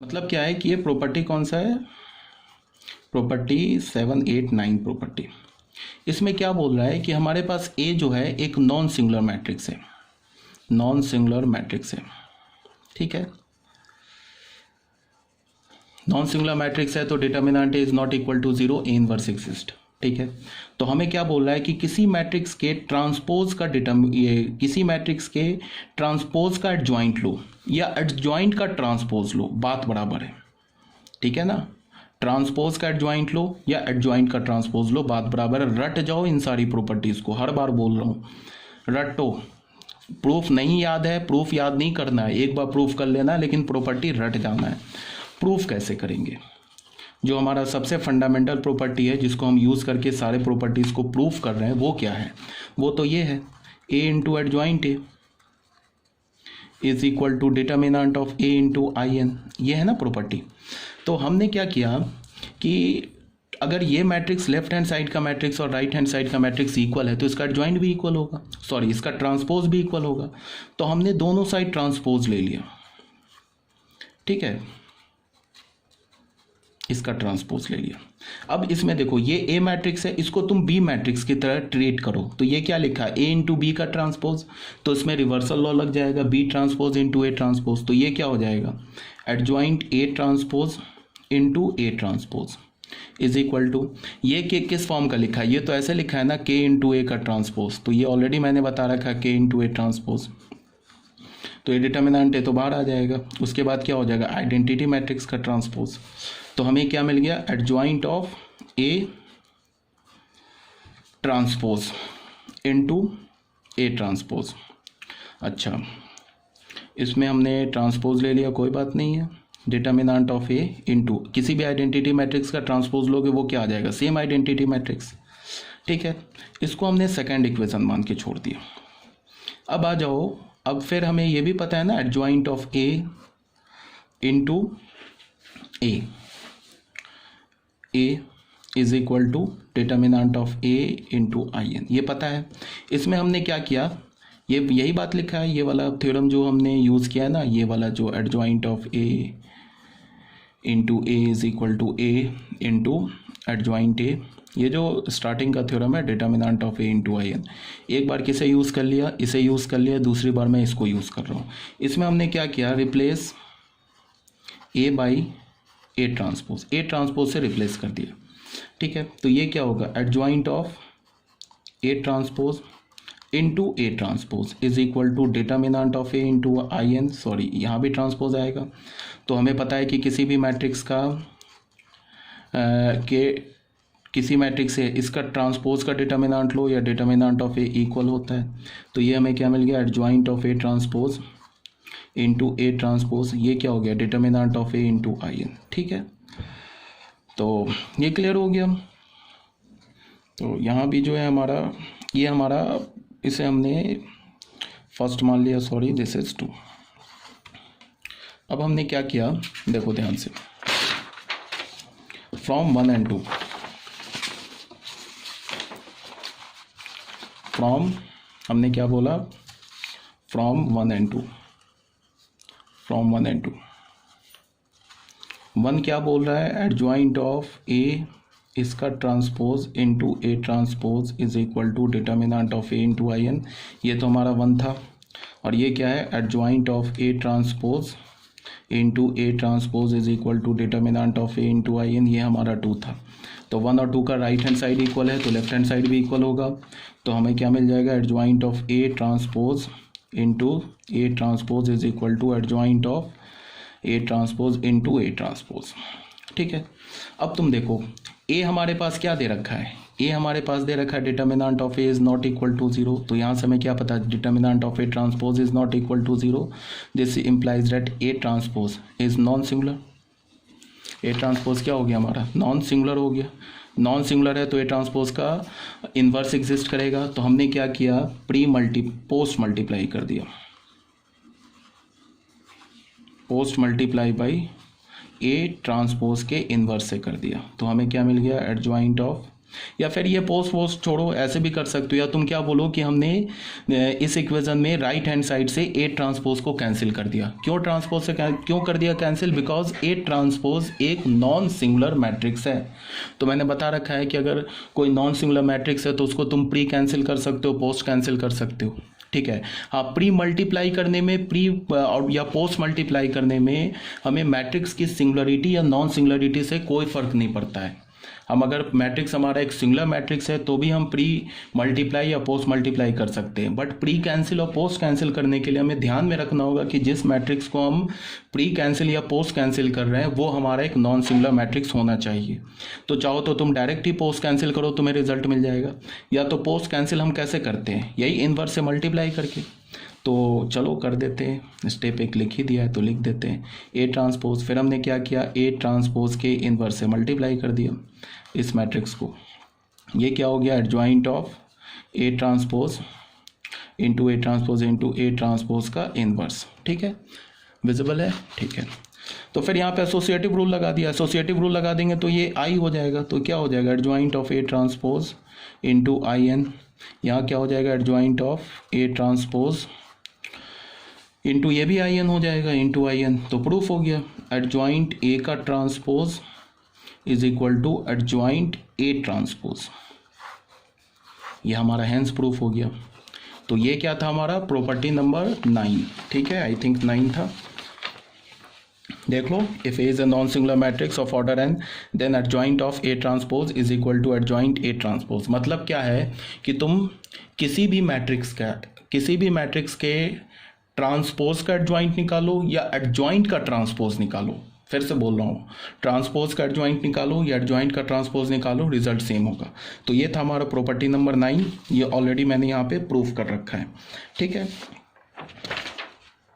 मतलब क्या है कि ये प्रॉपर्टी कौन सा है, प्रॉपर्टी 789 प्रॉपर्टी। इसमें क्या बोल रहा है कि हमारे पास ए जो है एक नॉन सिंगुलर मैट्रिक्स है, नॉन सिंगुलर मैट्रिक्स है, ठीक है। नॉन सिंगुलर मैट्रिक्स है तो determinant is not equal to 0, A inverse exist, ठीक है। तो हमें क्या बोल रहा है कि किसी मैट्रिक्स के ट्रांसपोज का किसी मैट्रिक्स के ट्रांसपोज का एडजॉइंट लो या एडजॉइंट का ट्रांसपोज लो, बात बराबर है, ठीक है ना। ट्रांसपोज का एडजॉइंट लो या एडजॉइंट का ट्रांसपोज लो, बात बराबर है। रट जाओ इन सारी प्रॉपर्टीज को, हर बार बोल रहा हूँ रटो। प्रूफ नहीं याद है, प्रूफ याद नहीं करना है, एक बार प्रूफ कर लेना है, लेकिन प्रॉपर्टी रट जाना है। प्रूफ कैसे करेंगे, जो हमारा सबसे फंडामेंटल प्रॉपर्टी है जिसको हम यूज़ करके सारे प्रॉपर्टीज़ को प्रूफ कर रहे हैं, वो क्या है, वो तो ये है A into adjoint A is equal to determinant of A into I n, ये है ना प्रॉपर्टी। तो हमने क्या किया कि अगर ये मैट्रिक्स लेफ्ट हैंड साइड का मैट्रिक्स और राइट हैंड साइड का मैट्रिक्स इक्वल है तो इसका एडजॉइंट भी इक्वल होगा, सॉरी इसका ट्रांसपोज भी इक्वल होगा। तो हमने दोनों साइड ट्रांसपोज ले लिया, ठीक है, इसका ट्रांसपोज ले लिया। अब इसमें देखो ये ए मैट्रिक्स है, इसको तुम बी मैट्रिक्स की तरह ट्रीट करो। तो ये क्या लिखा है, ए इंटू बी का ट्रांसपोज, तो इसमें रिवर्सल लॉ लग जाएगा, B transpose into A transpose. तो ये क्या हो जाएगा, adjoint A transpose into A transpose is equal to, ये के किस फॉर्म का लिखा है, ये तो ऐसे लिखा है ना के इंटू ए का ट्रांसपोज, तो ये ऑलरेडी मैंने बता रखा है के इंटू ए ट्रांसपोज। तो ये डिटर्मिनेंट है तो बाहर आ जाएगा। उसके बाद क्या हो जाएगा, आइडेंटिटी मैट्रिक्स का ट्रांसपोज। तो हमें क्या मिल गया, adjoint of A transpose into A transpose. अच्छा, इसमें हमने ट्रांसपोज ले लिया, कोई बात नहीं है। डिटर्मिनेंट ऑफ ए इनटू किसी भी आइडेंटिटी मैट्रिक्स का ट्रांसपोज लोगे वो क्या आ जाएगा, सेम आइडेंटिटी मैट्रिक्स, ठीक है। इसको हमने सेकंड इक्वेशन मान के छोड़ दिया। अब आ जाओ, अब फिर हमें ये भी पता है ना, adjoint of A into A is equal to determinant of A into I n, ये पता है। इसमें हमने क्या किया, ये यही बात लिखा है, ये वाला थ्योरम जो हमने यूज़ किया है ना, ये वाला जो adjoint of A into A is equal to A into adjoint A, ये जो स्टार्टिंग का थ्योरम है determinant of A into I n. एक बार किसे यूज़ कर लिया, इसे यूज़ कर लिया, दूसरी बार मैं इसको यूज़ कर रहा हूँ। इसमें हमने क्या किया, replace A by A transpose से रिप्लेस कर दिया, ठीक है। तो ये क्या होगा, adjoint of A transpose into A transpose is equal to determinant of A into I n, sorry यहाँ भी ट्रांसपोज आएगा। तो हमें पता है कि किसी भी मैट्रिक्स का किसी मैट्रिक्स से इसका ट्रांसपोज का डिटर्मिनेंट लो या डिटर्मिनेंट ऑफ ए इक्वल होता है। तो ये हमें क्या मिल गया, adjoint of A transpose into A transpose, ये क्या हो गया, determinant of A into I n, ठीक है। तो ये क्लियर हो गया। तो यहाँ भी जो है हमारा, ये हमारा, इसे हमने फर्स्ट मान लिया, सॉरी दिस इज 2। अब हमने क्या किया, देखो ध्यान से, फ्रॉम 1 and 2, फ्रॉम हमने क्या बोला, फ्रॉम 1 and 2, फ्रॉम 1 and 2। 1 क्या बोल रहा है, एडजॉइंट ऑफ ए इसका transpose into A transpose is equal to determinant of A into I n, ये तो हमारा 1 था। और ये क्या है, adjoint of A transpose into A transpose is equal to determinant of A into I n, ये हमारा 2 था। तो 1 और 2 का राइट हैंड साइड इक्वल है तो लेफ्ट हैंड साइड भी इक्वल होगा। तो हमें क्या मिल जाएगा, adjoint of A transpose into A transpose is equal to adjoint of A transpose into A transpose, ठीक है। अब तुम देखो, ए हमारे पास क्या दे रखा है, ए हमारे पास दे रखा है determinant of A is not equal to 0। तो यहाँ से हमें क्या पता, determinant of A transpose is not equal to 0, this implies that A transpose is non singular. A transpose क्या हो गया हमारा, नॉन सिंगुलर हो गया। नॉन सिंगुलर है तो ए ट्रांसपोज का इन्वर्स एग्जिस्ट करेगा। तो हमने क्या किया, पोस्ट मल्टीप्लाई कर दिया, post multiply by A transpose के इन्वर्स से कर दिया। तो हमें क्या मिल गया, एडजॉइंट ऑफ या फिर ये पोस्ट छोड़ो, ऐसे भी कर सकते हो, या तुम क्या बोलो कि हमने इस इक्वेशन में राइट हैंड साइड से ए ट्रांसपोज को कैंसिल कर दिया। क्यों ट्रांसपोज से क्यों कर दिया कैंसिल? बिकॉज ए ट्रांसपोज एक नॉन सिंगुलर मैट्रिक्स है। तो मैंने बता रखा है कि अगर कोई नॉन सिंगुलर मैट्रिक्स है तो उसको तुम प्री कैंसिल कर सकते हो, पोस्ट कैंसिल कर सकते हो, ठीक है। हाँ, प्री मल्टीप्लाई करने में या पोस्ट मल्टीप्लाई करने में हमें मैट्रिक्स की सिंगुलरिटी या नॉन सिंगुलरिटी से कोई फर्क नहीं पड़ता है। हम अगर मैट्रिक्स हमारा एक सिंगुलर मैट्रिक्स है तो भी हम प्री मल्टीप्लाई या पोस्ट मल्टीप्लाई कर सकते हैं, बट प्री कैंसिल और पोस्ट कैंसिल करने के लिए हमें ध्यान में रखना होगा कि जिस मैट्रिक्स को हम प्री कैंसिल या पोस्ट कैंसिल कर रहे हैं वो हमारा एक नॉन सिंगुलर मैट्रिक्स होना चाहिए। तो चाहो तो तुम डायरेक्ट ही पोस्ट कैंसिल करो, तुम्हें रिजल्ट मिल जाएगा। या तो पोस्ट कैंसिल हम कैसे करते हैं? यही इनवर्स से मल्टीप्लाई करके। तो चलो कर देते हैं, स्टेप एक लिख ही दिया है तो लिख देते हैं ए ट्रांसपोज। फिर हमने क्या किया, ए ट्रांसपोज के इनवर्स से मल्टीप्लाई कर दिया इस मैट्रिक्स को। ये क्या हो गया, adjoint of A transpose into A transpose का इनवर्स, ठीक है, विजिबल है, ठीक है। तो फिर यहाँ पे एसोसिएटिव रूल लगा दिया। एसोसिएटिव रूल लगा देंगे तो ये आई हो जाएगा, तो क्या हो जाएगा, adjoint of A transpose into I n. यहाँ क्या हो जाएगा, adjoint of A transpose into ये भी आई एन हो जाएगा, इंटू आई एन। तो प्रूफ हो गया, एडजॉइंट ए का transpose is equal to adjoint A transpose. ये हमारा हैंस प्रूफ हो गया। तो ये क्या था हमारा, प्रॉपर्टी नंबर 9, ठीक है, आई थिंक 9 था। देख लो, if A is a non singular matrix of order n then adjoint of A transpose is equal to adjoint A transpose. मतलब क्या है कि तुम किसी भी मैट्रिक्स के ट्रांसपोज का एडजॉइंट निकालो या एडजॉइंट का ट्रांसपोज निकालो। फिर से बोल रहा हूँ, ट्रांसपोज का एडजॉइंट निकालो या एडजॉइंट का ट्रांसपोज निकालो, रिजल्ट सेम होगा। तो ये था हमारा प्रॉपर्टी नंबर 9। ये ऑलरेडी मैंने यहाँ पे प्रूफ कर रखा है, ठीक है।